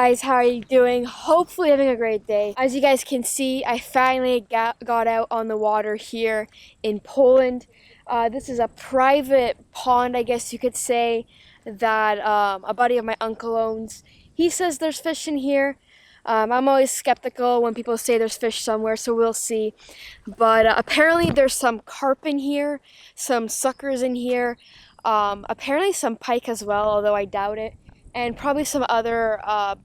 guys, how are you doing? Hopefully having a great day. As you guys can see, I finally got out on the water here in Poland. This is a private pond, I guess you could say, that a buddy of my uncle owns. He says there's fish in here. I'm always skeptical when people say there's fish somewhere, so we'll see. But apparently there's some carp in here, some suckers in here, apparently some pike as well, although I doubt it. And probably some other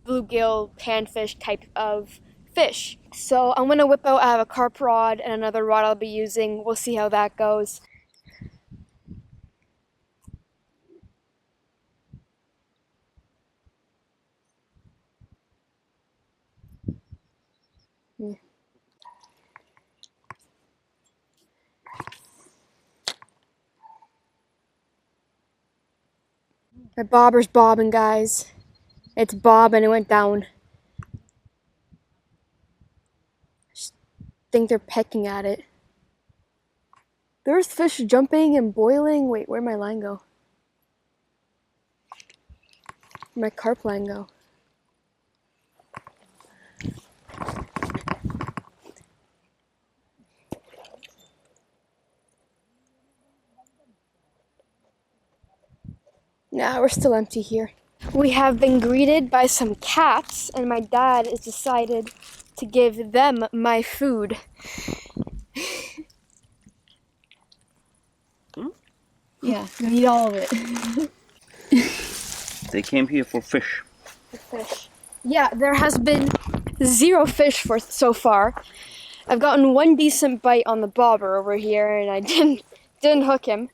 bluegill, panfish type of fish. So I'm gonna whip out, I have a carp rod and another rod I'll be using. We'll see how that goes. My bobber's bobbing, guys. It's bobbing, it went down. I think they're pecking at it. There's fish jumping and boiling. Wait, where'd my line go? Where'd my carp line go? Nah, we're still empty here. We have been greeted by some cats, and my dad has decided to give them my food. Yeah, eat all of it. They came here for fish. For fish. Yeah, there has been 0 fish for so far. I've gotten 1 decent bite on the bobber over here, and I didn't hook him.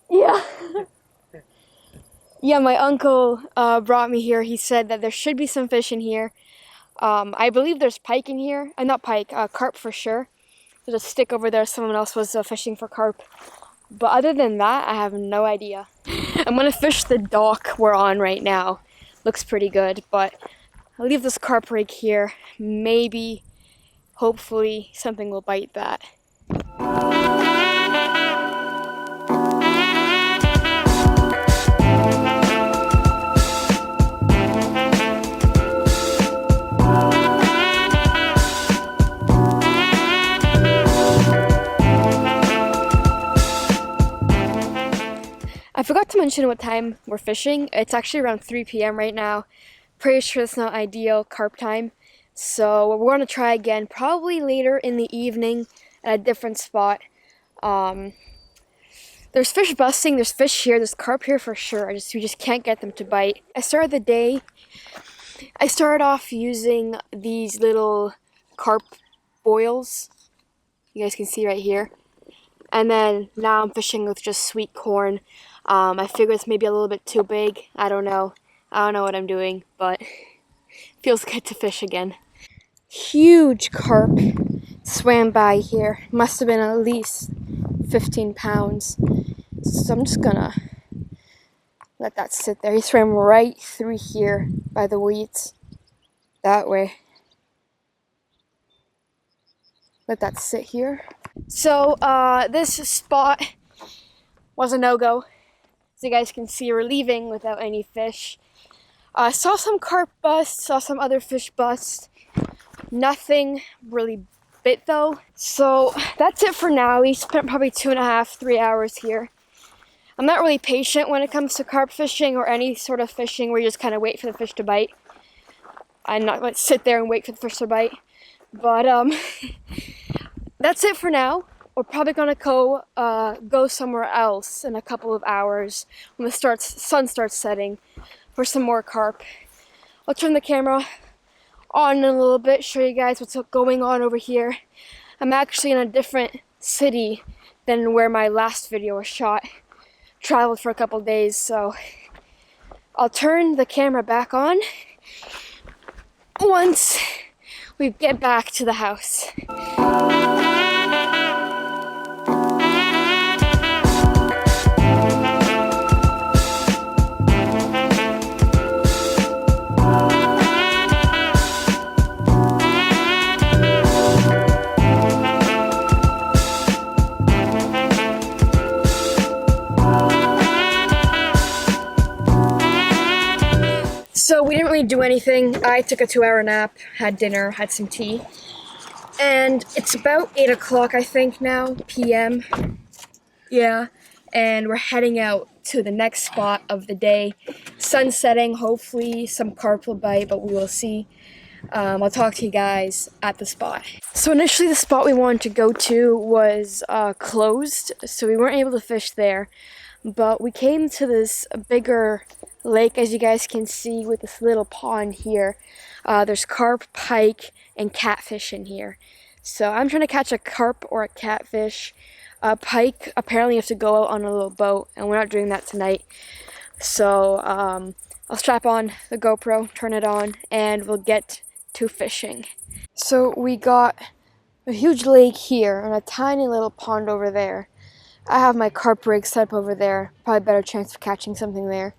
Yeah. Yeah, my uncle brought me here. He said that there should be some fish in here. I believe there's pike in here. Not pike, carp for sure. There's a stick over there. Someone else was fishing for carp. But other than that, I have no idea. I'm gonna fish the dock we're on right now. Looks pretty good, but I'll leave this carp rig here. Maybe, hopefully, something will bite that. I forgot to mention what time we're fishing. It's actually around 3 p.m. right now. Pretty sure it's not ideal carp time. So we're going to try again, probably later in the evening at a different spot. There's fish busting, there's fish here, there's carp here for sure. We just can't get them to bite. I started off using these little carp boils. You guys can see right here. And then now I'm fishing with just sweet corn. I figure it's maybe a little bit too big. I don't know what I'm doing, but it feels good to fish again. Huge carp swam by here. Must have been at least 15 pounds. So I'm just gonna let that sit there. He swam right through here by the weeds. That way. Let that sit here. So this spot was a no-go. As you guys can see, we're leaving without any fish. Saw some carp bust, saw some other fish bust. Nothing really bit though. So that's it for now. We spent probably 2.5, 3 hours here. I'm not really patient when it comes to carp fishing or any sort of fishing where you just kind of wait for the fish to bite. I'm not going to sit there and wait for the fish to bite. But that's it for now. We're probably gonna go somewhere else in a couple of hours when the sun starts setting for some more carp. I'll turn the camera on in a little bit, show you guys what's going on over here. I'm actually in a different city than where my last video was shot. Traveled for a couple days, so I'll turn the camera back on once we get back to the house. really do anything. I took a 2-hour nap, had dinner, had some tea, and it's about 8 o'clock, I think now, p.m. Yeah, and we're heading out to the next spot of the day. Sun setting, hopefully some carp will bite, but we will see. I'll talk to you guys at the spot. So initially the spot we wanted to go to was closed, so we weren't able to fish there. But we came to this bigger lake, as you guys can see, with this little pond here. There's carp, pike, and catfish in here. So I'm trying to catch a carp or a catfish. Pike, apparently you have to go out on a little boat, and we're not doing that tonight. So I'll strap on the GoPro, turn it on, and we'll get to fishing. So we got a huge lake here and a tiny little pond over there. I have my carp rig set up over there, probably better chance of catching something there.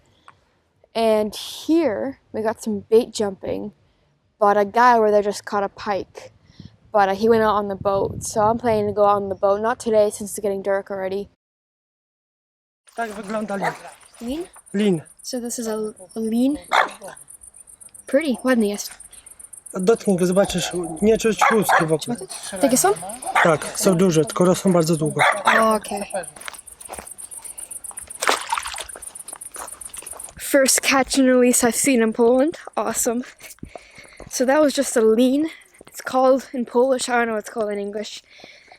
And here we got some bait jumping, but a guy over there just caught a pike. But he went out on the boat, so I'm planning to go out on the boat. Not today, since it's getting dark already. Tak wygląda lin. Lean? Lin. So this is a lean? Pretty, ładny jest. Dotknij go, zobaczysz, nie czuć kłusku wokół. Takie są? Tak, są duże, tylko rosną bardzo długo. Okay. First catch and release I've seen in Poland. Awesome. So that was just a lean. It's called in Polish, I don't know what it's called in English.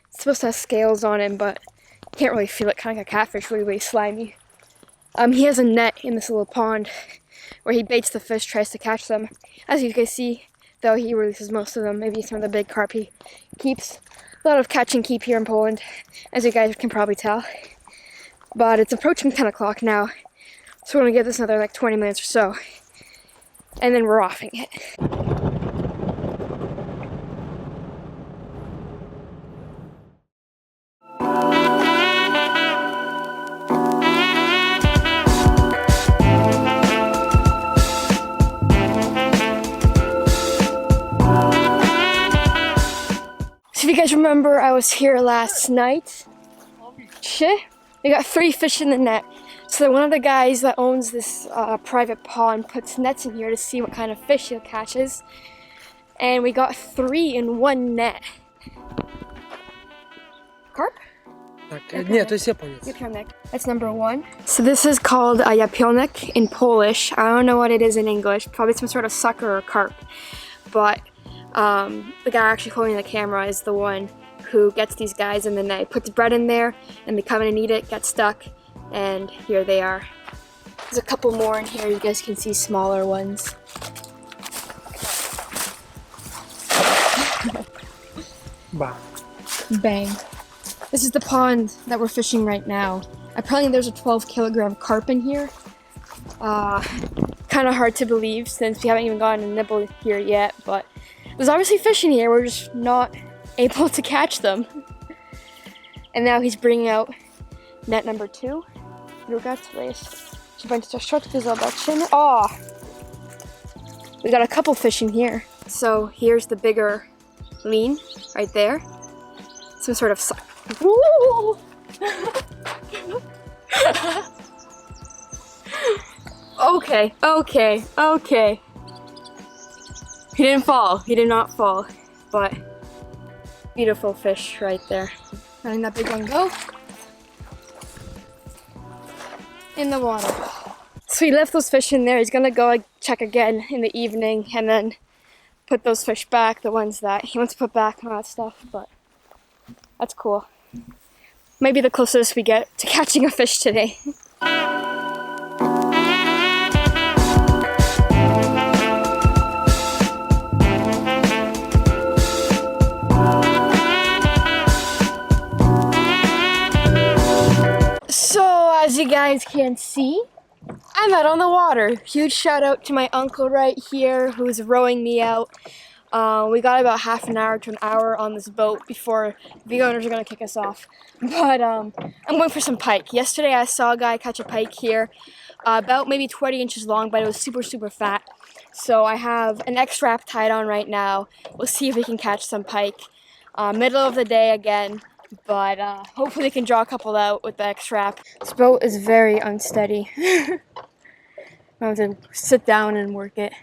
It's supposed to have scales on him, but you can't really feel it, kind of like a catfish, really, really slimy. He has a net in this little pond where he baits the fish, tries to catch them. As you guys see, though, he releases most of them, maybe some of the big carp he keeps. A lot of catch and keep here in Poland, as you guys can probably tell. But it's approaching 10 o'clock now, so we're gonna give this another like 20 minutes or so, and then we're offing it. So if you guys remember, I was here last night. We got 3 fish in the net. So one of the guys that owns this private pond puts nets in here to see what kind of fish he catches. And we got 3 in one net. Carp? Tak, nie, to jest Japoniec. Japionek. That's number 1. So this is called a japionek in Polish. I don't know what it is in English. Probably some sort of sucker or carp. But the guy actually holding the camera is the one who gets these guys in the net. He puts bread in there and they come in and eat it, get stuck, and here they are. There's a couple more in here. You guys can see smaller ones. Ba. Bang. This is the pond that we're fishing right now. Apparently there's a 12-kilogram carp in here. Kind of hard to believe since we haven't even gotten a nibble here yet, but there's obviously fish in here. We're just not able to catch them. And now he's bringing out net number 2. Druga, to jest. Czy będzie to środki, zobaczymy. Oh! We got a couple fish in here. So here's the bigger lean right there. Some sort of suck. Okay. He didn't fall. He did not fall. But beautiful fish right there. Letting that big one go in the water. So he left those fish in there. He's gonna go check again in the evening and then put those fish back, the ones that he wants to put back and all that stuff. But that's cool. Maybe the closest we get to catching a fish today. So, as you guys can see, I'm out on the water. Huge shout out to my uncle right here who's rowing me out. We got about half an hour to an hour on this boat before the owners are going to kick us off. But I'm going for some pike. Yesterday I saw a guy catch a pike here, about maybe 20 inches long, but it was super, super fat. So I have an X-Wrap tied on right now. We'll see if we can catch some pike. Middle of the day again, but hopefully we can draw a couple out with the X-Wrap. This boat is very unsteady. I have to sit down and work it.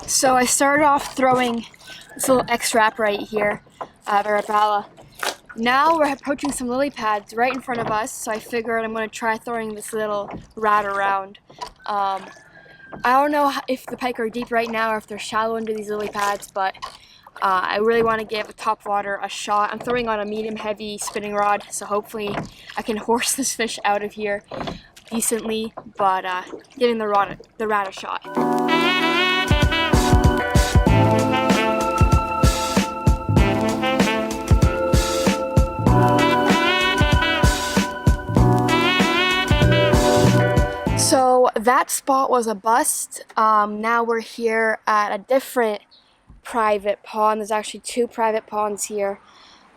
So I started off throwing this little X-Wrap right here, the Ravelli. Now we're approaching some lily pads right in front of us, so I figured I'm going to try throwing this little rat around. I don't know if the pike are deep right now or if they're shallow into these lily pads, but I really want to give a topwater a shot. I'm throwing on a medium heavy spinning rod, so hopefully I can horse this fish out of here decently, but giving the rat a shot. So that spot was a bust. Now we're here at a different private pond. There's actually two private ponds here.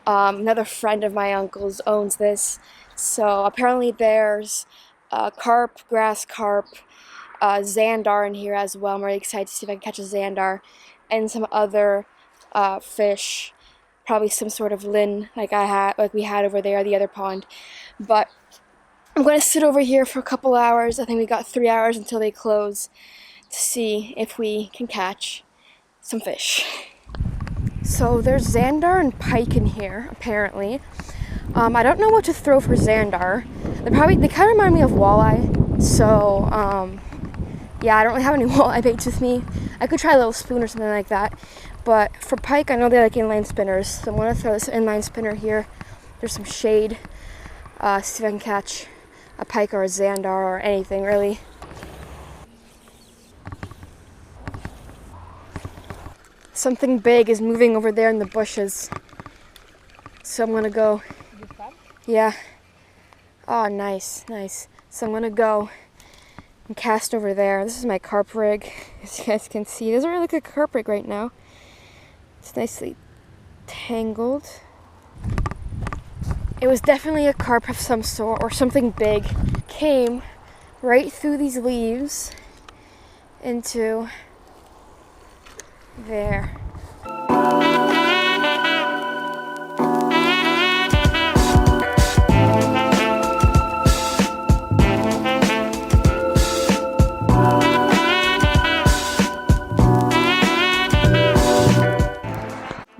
Another friend of my uncle's owns this. So apparently there's carp, grass carp, zander in here as well. I'm really excited to see if I can catch a zander, and some other fish, probably some sort of lin like we had over there, the other pond. But I'm going to sit over here for a couple hours. I think we got 3 hours until they close to see if we can catch some fish. So there's zander and pike in here, apparently. I don't know what to throw for zander. They kind of remind me of walleye. So, yeah, I don't really have any walleye baits with me. I could try a little spoon or something like that. But for pike, I know they like inline spinners. So I'm going to throw this inline spinner here. There's some shade. See if I can catch a pike or a zander or anything, really. Something big is moving over there in the bushes. So I'm gonna go. Yeah. Oh, nice, nice. So I'm gonna go and cast over there. This is my carp rig, as you guys can see. It doesn't really look like a carp rig right now. It's nicely tangled. It was definitely a carp of some sort, or something big. Came right through these leaves into there.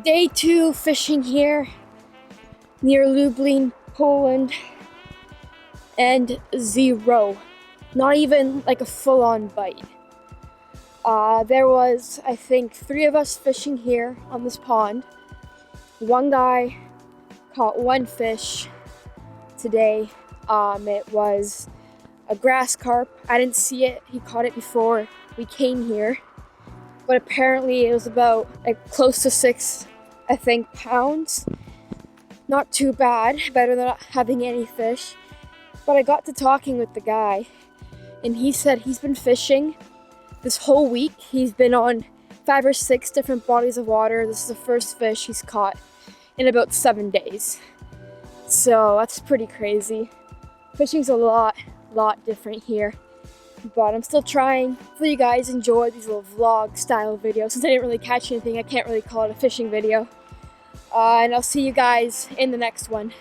Day 2 fishing here near Lublin, Poland, and zero. Not even like a full-on bite. There was, I think, 3 of us fishing here on this pond. One guy caught 1 fish today. It was a grass carp. I didn't see it. He caught it before we came here. But apparently it was about close to 6, I think, pounds. Not too bad, better than not having any fish. But I got to talking with the guy, and he said he's been fishing this whole week. He's been on 5 or 6 different bodies of water. This is the first fish he's caught in about 7 days. So that's pretty crazy. Fishing's a lot different here. But I'm still trying. Hopefully you guys enjoy these little vlog style videos. Since I didn't really catch anything, I can't really call it a fishing video. And I'll see you guys in the next one.